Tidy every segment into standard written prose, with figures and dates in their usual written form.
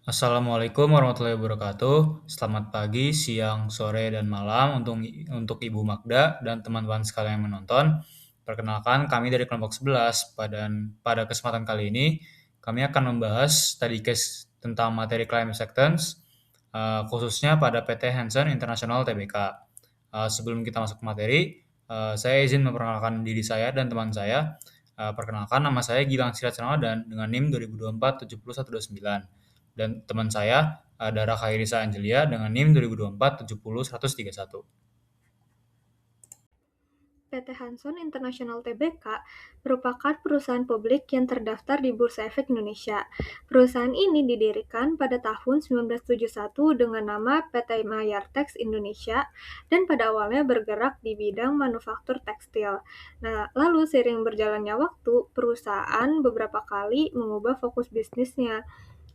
Assalamualaikum warahmatullahi wabarakatuh. Selamat pagi, siang, sore, dan malam untuk Ibu Magda dan teman-teman sekalian yang menonton. Perkenalkan, kami dari kelompok 11. Pada kesempatan kali ini, kami akan membahas study case tentang materi climate acceptance, khususnya pada PT Hansen International Tbk. Sebelum kita masuk ke materi, saya izin memperkenalkan diri saya dan teman saya. Perkenalkan, nama saya Gilang Sirat Ramadan dengan NIM 2024 70129. Dan teman saya, Dara Khairisa Angelia dengan NIM 2024 70 131. PT Hanson International Tbk merupakan perusahaan publik yang terdaftar di Bursa Efek Indonesia. Perusahaan ini didirikan pada tahun 1971 dengan nama PT Mayartex Indonesia dan pada awalnya bergerak di bidang manufaktur tekstil. Nah, lalu seiring berjalannya waktu, perusahaan beberapa kali mengubah fokus bisnisnya,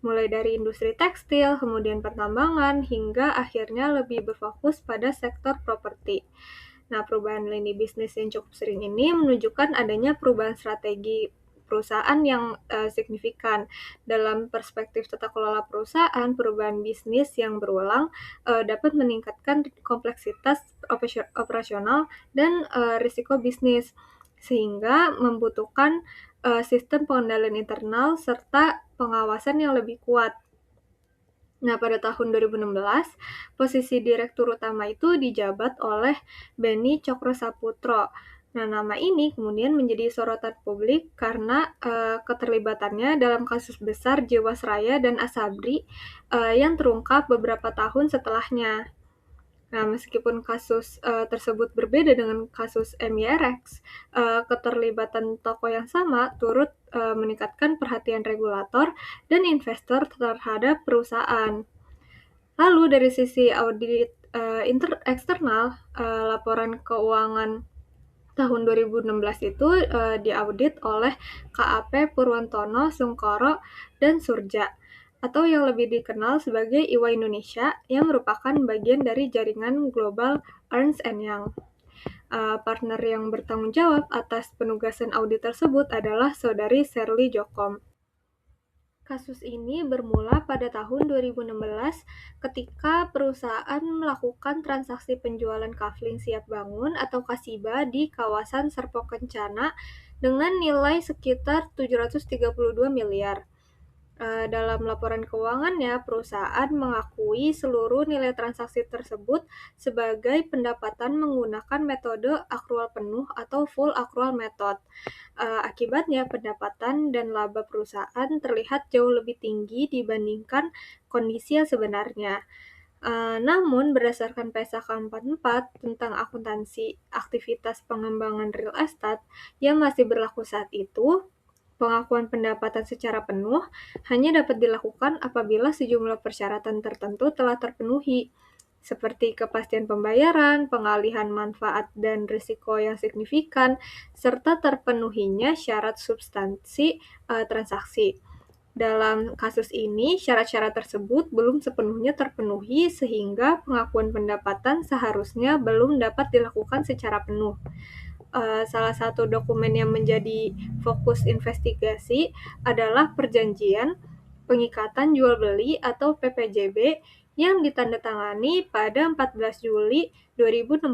mulai dari industri tekstil, kemudian pertambangan, hingga akhirnya lebih berfokus pada sektor properti. Nah, perubahan lini bisnis yang cukup sering ini menunjukkan adanya perubahan strategi perusahaan yang signifikan. Dalam perspektif tata kelola perusahaan, perubahan bisnis yang berulang dapat meningkatkan kompleksitas operasional dan risiko bisnis, sehingga membutuhkan sistem pengendalian internal serta pengawasan yang lebih kuat. Nah, pada tahun 2016, posisi direktur utama itu dijabat oleh Beni Cokro-Saputro. Nah, nama ini kemudian menjadi sorotan publik karena keterlibatannya dalam kasus besar Jiwasraya dan Asabri yang terungkap beberapa tahun setelahnya. Nah, meskipun kasus tersebut berbeda dengan kasus MYRX, keterlibatan tokoh yang sama turut meningkatkan perhatian regulator dan investor terhadap perusahaan. Lalu dari sisi audit eksternal, laporan keuangan tahun 2016 itu diaudit oleh KAP Purwantono, Sungkoro, dan Surja, atau yang lebih dikenal sebagai EY Indonesia, yang merupakan bagian dari jaringan global Ernst Young. Partner yang bertanggung jawab atas penugasan audit tersebut adalah Saudari Sherly Jokom. Kasus ini bermula pada tahun 2016 ketika perusahaan melakukan transaksi penjualan kafling siap bangun atau Kasiba di kawasan Serpong Kencana dengan nilai sekitar 732 miliar. Dalam laporan keuangannya, perusahaan mengakui seluruh nilai transaksi tersebut sebagai pendapatan menggunakan metode akrual penuh atau full accrual method. Akibatnya, pendapatan dan laba perusahaan terlihat jauh lebih tinggi dibandingkan kondisi yang sebenarnya. Namun, berdasarkan PSAK 44 tentang akuntansi aktivitas pengembangan real estate yang masih berlaku saat itu, pengakuan pendapatan secara penuh hanya dapat dilakukan apabila sejumlah persyaratan tertentu telah terpenuhi, seperti kepastian pembayaran, pengalihan manfaat dan risiko yang signifikan, serta terpenuhinya syarat substansi transaksi. Dalam kasus ini, syarat-syarat tersebut belum sepenuhnya terpenuhi sehingga pengakuan pendapatan seharusnya belum dapat dilakukan secara penuh. Salah satu dokumen yang menjadi fokus investigasi adalah perjanjian pengikatan jual beli atau PPJB yang ditandatangani pada 14 Juli 2016.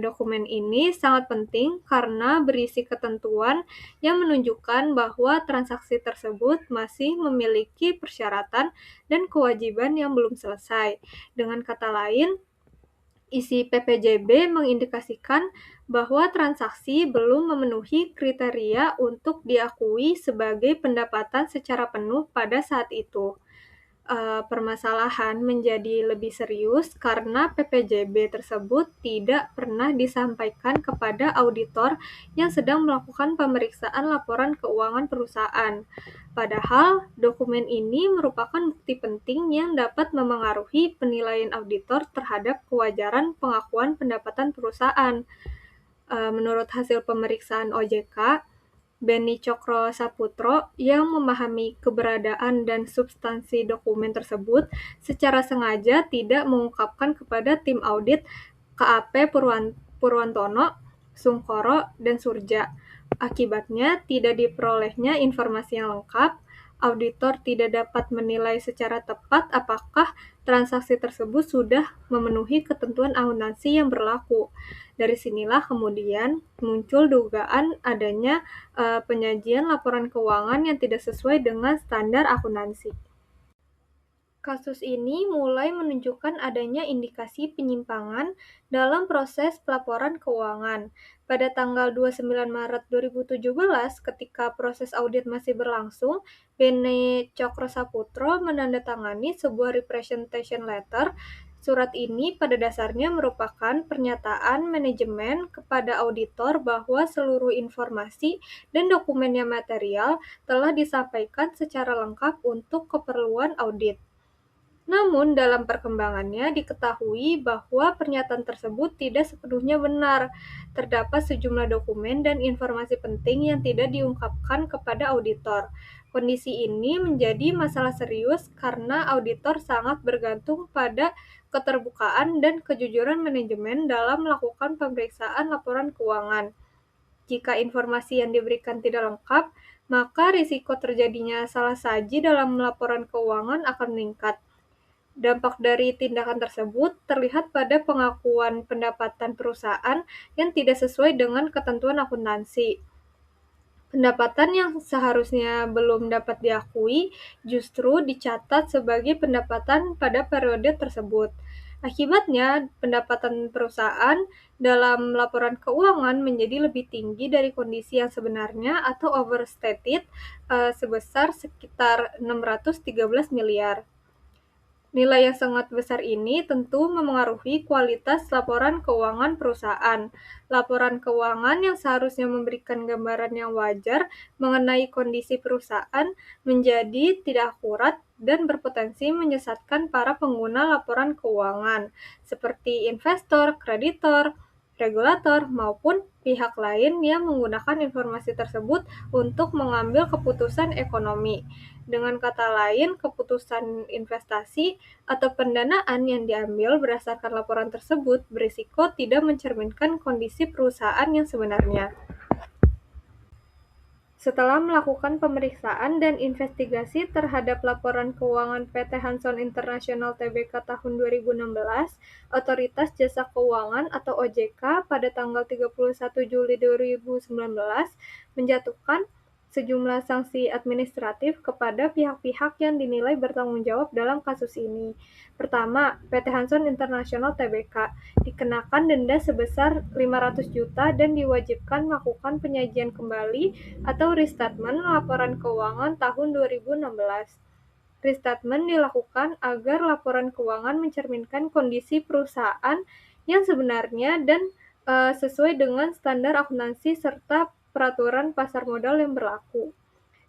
Dokumen ini sangat penting karena berisi ketentuan yang menunjukkan bahwa transaksi tersebut masih memiliki persyaratan dan kewajiban yang belum selesai. Dengan kata lain, isi PPJB mengindikasikan bahwa transaksi belum memenuhi kriteria untuk diakui sebagai pendapatan secara penuh pada saat itu. Permasalahan menjadi lebih serius karena PPJB tersebut tidak pernah disampaikan kepada auditor yang sedang melakukan pemeriksaan laporan keuangan perusahaan. Padahal, dokumen ini merupakan bukti penting yang dapat memengaruhi penilaian auditor terhadap kewajaran pengakuan pendapatan perusahaan. Menurut hasil pemeriksaan OJK, Beni Cokro Saputro yang memahami keberadaan dan substansi dokumen tersebut secara sengaja tidak mengungkapkan kepada tim audit KAP Purwantono, Sungkoro, dan Surja. Akibatnya, tidak diperolehnya informasi yang lengkap auditor tidak dapat menilai secara tepat apakah transaksi tersebut sudah memenuhi ketentuan akuntansi yang berlaku. Dari sinilah kemudian muncul dugaan adanya penyajian laporan keuangan yang tidak sesuai dengan standar akuntansi. Kasus ini mulai menunjukkan adanya indikasi penyimpangan dalam proses pelaporan keuangan. Pada tanggal 29 Maret 2017, ketika proses audit masih berlangsung, Bene Cokro Saputro menandatangani sebuah representation letter. Surat ini pada dasarnya merupakan pernyataan manajemen kepada auditor bahwa seluruh informasi dan dokumen yang material telah disampaikan secara lengkap untuk keperluan audit. Namun, dalam perkembangannya diketahui bahwa pernyataan tersebut tidak sepenuhnya benar. Terdapat sejumlah dokumen dan informasi penting yang tidak diungkapkan kepada auditor. Kondisi ini menjadi masalah serius karena auditor sangat bergantung pada keterbukaan dan kejujuran manajemen dalam melakukan pemeriksaan laporan keuangan. Jika informasi yang diberikan tidak lengkap, maka risiko terjadinya salah saji dalam laporan keuangan akan meningkat. Dampak dari tindakan tersebut terlihat pada pengakuan pendapatan perusahaan yang tidak sesuai dengan ketentuan akuntansi. Pendapatan yang seharusnya belum dapat diakui justru dicatat sebagai pendapatan pada periode tersebut. Akibatnya, pendapatan perusahaan dalam laporan keuangan menjadi lebih tinggi dari kondisi yang sebenarnya atau overstated sebesar sekitar 613 miliar. Nilai yang sangat besar ini tentu memengaruhi kualitas laporan keuangan perusahaan. Laporan keuangan yang seharusnya memberikan gambaran yang wajar mengenai kondisi perusahaan menjadi tidak akurat dan berpotensi menyesatkan para pengguna laporan keuangan, seperti investor, kreditor, regulator, maupun pihak lain yang menggunakan informasi tersebut untuk mengambil keputusan ekonomi. Dengan kata lain, keputusan investasi atau pendanaan yang diambil berdasarkan laporan tersebut berisiko tidak mencerminkan kondisi perusahaan yang sebenarnya. Setelah melakukan pemeriksaan dan investigasi terhadap laporan keuangan PT Hanson International Tbk tahun 2016, Otoritas Jasa Keuangan atau OJK pada tanggal 31 Juli 2019 menjatuhkan sejumlah sanksi administratif kepada pihak-pihak yang dinilai bertanggung jawab dalam kasus ini. Pertama, PT Hanson International Tbk dikenakan denda sebesar 500 juta dan diwajibkan melakukan penyajian kembali atau restatement laporan keuangan tahun 2016. Restatement dilakukan agar laporan keuangan mencerminkan kondisi perusahaan yang sebenarnya dan sesuai dengan standar akuntansi serta peraturan pasar modal yang berlaku.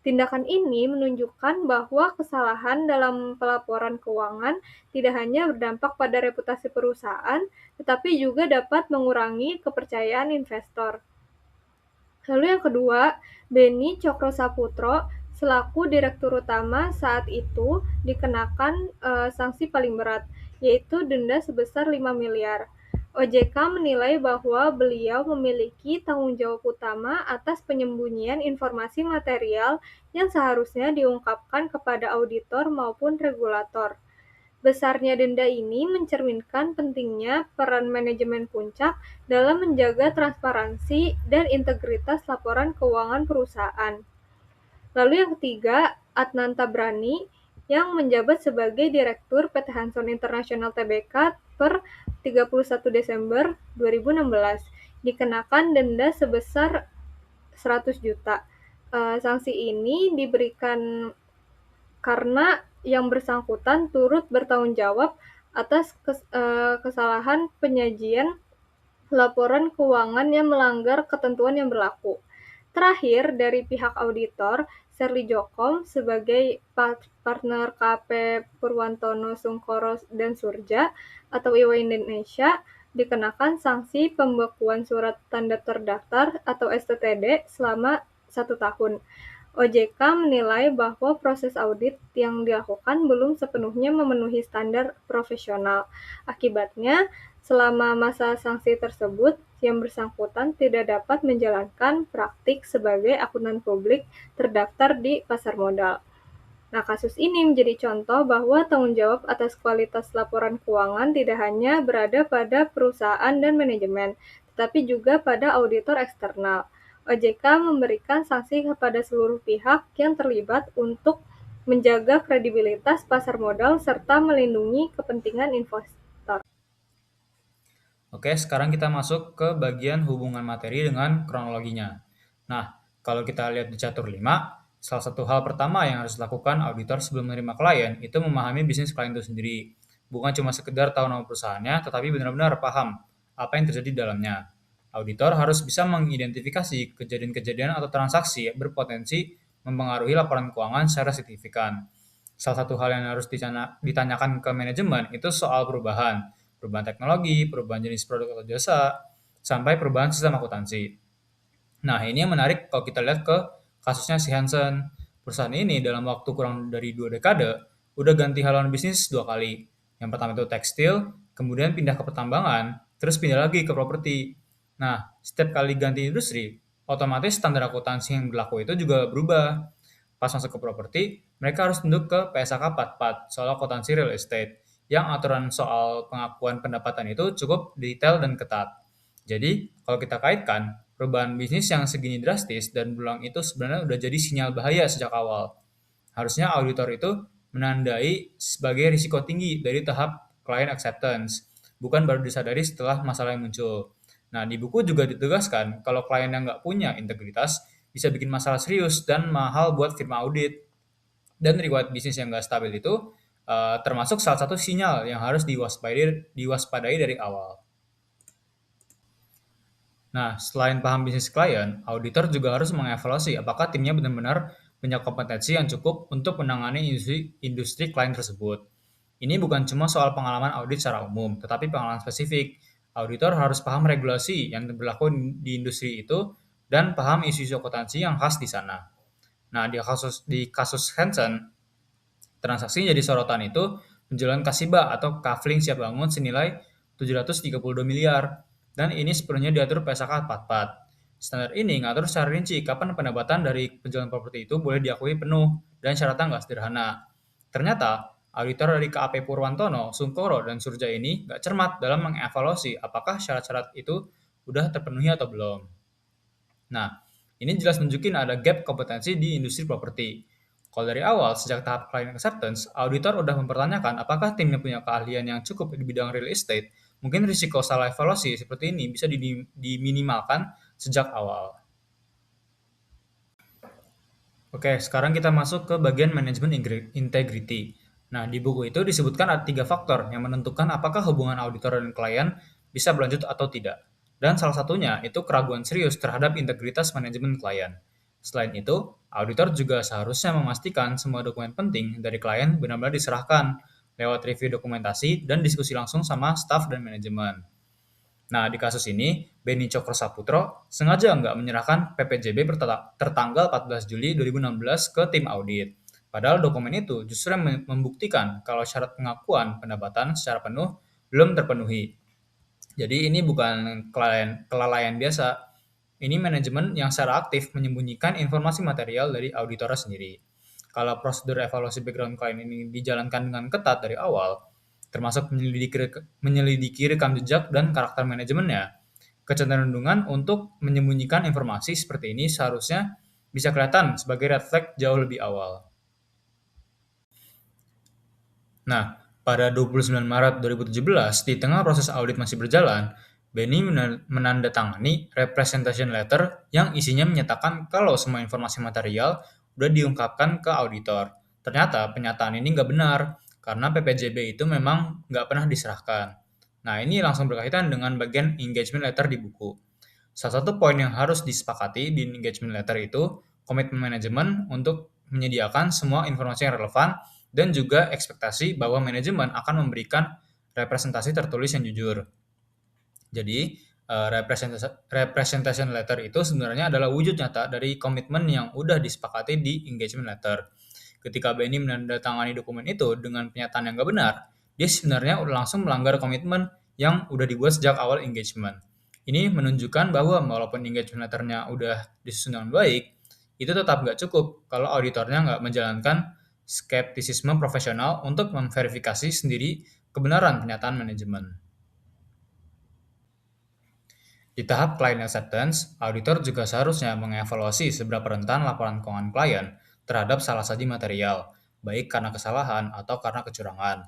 Tindakan ini menunjukkan bahwa kesalahan dalam pelaporan keuangan tidak hanya berdampak pada reputasi perusahaan, tetapi juga dapat mengurangi kepercayaan investor. Lalu yang kedua, Beni Cokro Saputro selaku Direktur Utama saat itu dikenakan sanksi paling berat, yaitu denda sebesar 5 miliar. OJK menilai bahwa beliau memiliki tanggung jawab utama atas penyembunyian informasi material yang seharusnya diungkapkan kepada auditor maupun regulator. Besarnya denda ini mencerminkan pentingnya peran manajemen puncak dalam menjaga transparansi dan integritas laporan keuangan perusahaan. Lalu yang ketiga, Adnan Tabrani yang menjabat sebagai Direktur PT Hanson International Tbk per 31 Desember 2016 dikenakan denda sebesar 100 juta. Sanksi ini diberikan karena yang bersangkutan turut bertanggung jawab atas kesalahan penyajian laporan keuangan yang melanggar ketentuan yang berlaku. Terakhir, dari pihak auditor, Serly Jokom sebagai partner KP Purwantono Sungkoro dan Surja atau EY Indonesia dikenakan sanksi pembekuan surat tanda terdaftar atau STTD selama 1 tahun. OJK menilai bahwa proses audit yang dilakukan belum sepenuhnya memenuhi standar profesional. Akibatnya, selama masa sanksi tersebut, yang bersangkutan tidak dapat menjalankan praktik sebagai akuntan publik terdaftar di pasar modal. Nah, kasus ini menjadi contoh bahwa tanggung jawab atas kualitas laporan keuangan tidak hanya berada pada perusahaan dan manajemen, tetapi juga pada auditor eksternal. OJK memberikan sanksi kepada seluruh pihak yang terlibat untuk menjaga kredibilitas pasar modal serta melindungi kepentingan investor. Oke, sekarang kita masuk ke bagian hubungan materi dengan kronologinya. Nah, kalau kita lihat di catur 5, salah satu hal pertama yang harus dilakukan auditor sebelum menerima klien itu memahami bisnis klien itu sendiri. Bukan cuma sekedar tahu nama perusahaannya, tetapi benar-benar paham apa yang terjadi di dalamnya. Auditor harus bisa mengidentifikasi kejadian-kejadian atau transaksi yang berpotensi mempengaruhi laporan keuangan secara signifikan. Salah satu hal yang harus ditanyakan ke manajemen itu soal perubahan teknologi, perubahan jenis produk atau jasa, sampai perubahan sistem akuntansi. Nah, ini yang menarik kalau kita lihat ke kasusnya si Hansen. Perusahaan ini dalam waktu kurang dari 2 dekade udah ganti haluan bisnis 2 kali. Yang pertama itu tekstil, kemudian pindah ke pertambangan, terus pindah lagi ke properti. Nah, setiap kali ganti industri, otomatis standar akuntansi yang berlaku itu juga berubah. Pas masuk ke properti, mereka harus tunduk ke PSAK 44 soal akuntansi real estate, yang aturan soal pengakuan pendapatan itu cukup detail dan ketat. Jadi, kalau kita kaitkan, perubahan bisnis yang segini drastis dan berulang itu sebenarnya udah jadi sinyal bahaya sejak awal. Harusnya auditor itu menandai sebagai risiko tinggi dari tahap client acceptance, bukan baru disadari setelah masalah yang muncul. Nah, di buku juga ditegaskan kalau klien yang nggak punya integritas bisa bikin masalah serius dan mahal buat firma audit. Dan riwayat bisnis yang nggak stabil itu termasuk salah satu sinyal yang harus diwaspadai dari awal. Nah, selain paham bisnis klien, auditor juga harus mengevaluasi apakah timnya benar-benar punya kompetensi yang cukup untuk menangani industri klien tersebut. Ini bukan cuma soal pengalaman audit secara umum, tetapi pengalaman spesifik. Auditor harus paham regulasi yang berlaku di industri itu dan paham isu-isu akuntansi yang khas di sana. Nah, di kasus Hansen, transaksi yang jadi sorotan itu penjualan Kasiba atau kafling siap bangun senilai 732 miliar, dan ini sepenuhnya diatur PSAK 44. Standar ini ngatur secara rinci kapan pendapatan dari penjualan properti itu boleh diakui penuh, dan syaratnya nggak sederhana. Ternyata, auditor dari KAP Purwantono, Sungkoro, dan Surja ini nggak cermat dalam mengevaluasi apakah syarat-syarat itu udah terpenuhi atau belum. Nah, ini jelas nunjukin ada gap kompetensi di industri properti. Kalau dari awal, sejak tahap client acceptance, auditor udah mempertanyakan apakah timnya punya keahlian yang cukup di bidang real estate, mungkin risiko salah evaluasi seperti ini bisa diminimalkan sejak awal. Oke, sekarang kita masuk ke bagian manajemen integrity. Nah, di buku itu disebutkan ada 3 faktor yang menentukan apakah hubungan auditor dan klien bisa berlanjut atau tidak. Dan salah satunya itu keraguan serius terhadap integritas manajemen klien. Selain itu, auditor juga seharusnya memastikan semua dokumen penting dari klien benar-benar diserahkan lewat review dokumentasi dan diskusi langsung sama staf dan manajemen. Nah, di kasus ini, Beni Cokro sengaja nggak menyerahkan PPJB tertanggal 14 Juli 2016 ke tim audit. Padahal dokumen itu justru yang membuktikan kalau syarat pengakuan pendapatan secara penuh belum terpenuhi. Jadi ini bukan kelalaian biasa. Ini manajemen yang secara aktif menyembunyikan informasi material dari auditor sendiri. Kalau prosedur evaluasi background klien ini dijalankan dengan ketat dari awal, termasuk menyelidiki rekam jejak dan karakter manajemennya, kecenderungan untuk menyembunyikan informasi seperti ini seharusnya bisa kelihatan sebagai red flag jauh lebih awal. Nah, pada 29 Maret 2017, di tengah proses audit masih berjalan, Benny menandatangani representation letter yang isinya menyatakan kalau semua informasi material udah diungkapkan ke auditor. Ternyata penyataan ini nggak benar, karena PPJB itu memang nggak pernah diserahkan. Nah, ini langsung berkaitan dengan bagian engagement letter di buku. Salah satu poin yang harus disepakati di engagement letter itu komitmen manajemen untuk menyediakan semua informasi yang relevan dan juga ekspektasi bahwa manajemen akan memberikan representasi tertulis yang jujur. Jadi, representation letter itu sebenarnya adalah wujud nyata dari komitmen yang udah disepakati di engagement letter. Ketika Benny menandatangani dokumen itu dengan pernyataan yang nggak benar, dia sebenarnya udah langsung melanggar komitmen yang udah dibuat sejak awal engagement. Ini menunjukkan bahwa walaupun engagement letternya udah disusun dengan baik, itu tetap nggak cukup kalau auditornya nggak menjalankan skeptisisme profesional untuk memverifikasi sendiri kebenaran pernyataan manajemen. Di tahap client acceptance, auditor juga seharusnya mengevaluasi seberapa rentan laporan keuangan klien terhadap salah saji material, baik karena kesalahan atau karena kecurangan.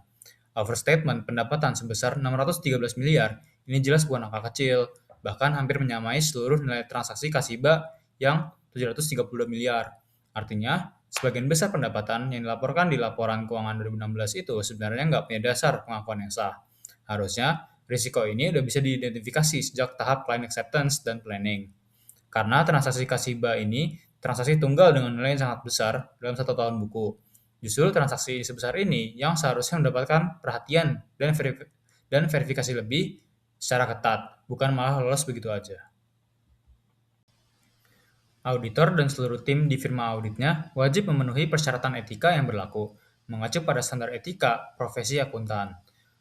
Overstatement pendapatan sebesar 613 miliar ini jelas bukan angka kecil, bahkan hampir menyamai seluruh nilai transaksi Kasiba yang 732 miliar. Artinya, sebagian besar pendapatan yang dilaporkan di laporan keuangan 2016 itu sebenarnya nggak punya dasar pengakuan yang sah. Harusnya, risiko ini udah bisa diidentifikasi sejak tahap client acceptance dan planning. Karena transaksi Kasiba ini transaksi tunggal dengan nilai yang sangat besar dalam satu tahun buku. Justru transaksi sebesar ini yang seharusnya mendapatkan perhatian dan verifikasi lebih secara ketat, bukan malah lolos begitu aja. Auditor dan seluruh tim di firma auditnya wajib memenuhi persyaratan etika yang berlaku, mengacu pada standar etika profesi akuntan.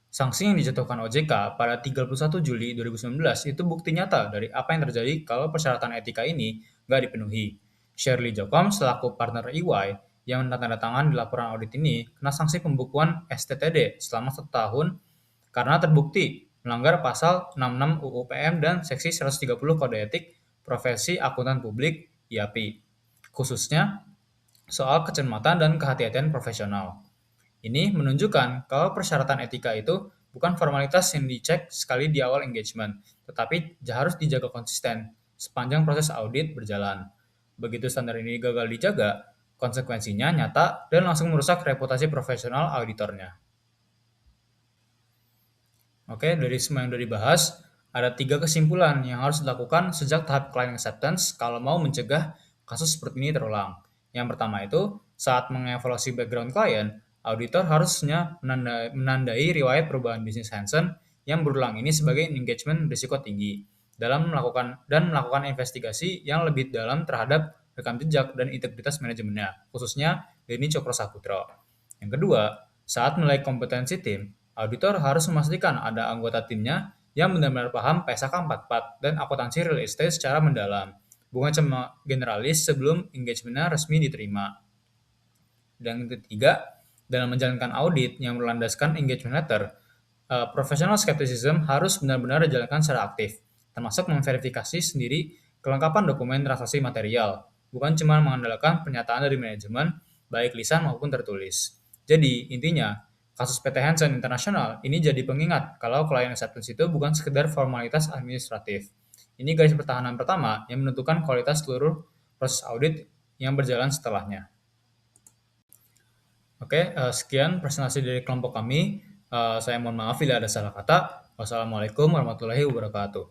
Sanksi yang dijatuhkan OJK pada 31 Juli 2019 itu bukti nyata dari apa yang terjadi kalau persyaratan etika ini nggak dipenuhi. Shirley Jokom selaku partner EY yang menandatangani laporan audit ini kena sanksi pembukuan STTD selama 1 tahun karena terbukti melanggar pasal 66 UU PM dan seksi 130 Kode Etik Profesi Akuntan Publik IAPI, khususnya soal kecermatan dan kehati-hatian profesional. Ini menunjukkan kalau persyaratan etika itu bukan formalitas yang dicek sekali di awal engagement, tetapi harus dijaga konsisten sepanjang proses audit berjalan. Begitu standar ini gagal dijaga, konsekuensinya nyata dan langsung merusak reputasi profesional auditornya. Oke, dari semua yang sudah dibahas, ada 3 kesimpulan yang harus dilakukan sejak tahap client acceptance kalau mau mencegah kasus seperti ini terulang. Yang pertama itu, saat mengevaluasi background klien, auditor harusnya menandai riwayat perubahan bisnis Hansen yang berulang ini sebagai engagement risiko tinggi dalam melakukan investigasi yang lebih dalam terhadap rekam jejak dan integritas manajemennya, khususnya Denny Cokrosaputra. Yang kedua, saat menilai kompetensi tim, auditor harus memastikan ada anggota timnya yang benar-benar paham PSAK 44 dan akuntansi real estate secara mendalam, bukan cuma generalis sebelum engagementnya resmi diterima. Dan ketiga, dalam menjalankan audit yang berlandaskan engagement letter, professional skepticism harus benar-benar dijalankan secara aktif, termasuk memverifikasi sendiri kelengkapan dokumen transaksi material, bukan cuma mengandalkan pernyataan dari manajemen, baik lisan maupun tertulis. Jadi, intinya, kasus PT Hansen International ini jadi pengingat kalau client acceptance itu bukan sekedar formalitas administratif. Ini garis pertahanan pertama yang menentukan kualitas seluruh proses audit yang berjalan setelahnya. Oke, sekian presentasi dari kelompok kami. Saya mohon maaf bila ada salah kata. Wassalamualaikum warahmatullahi wabarakatuh.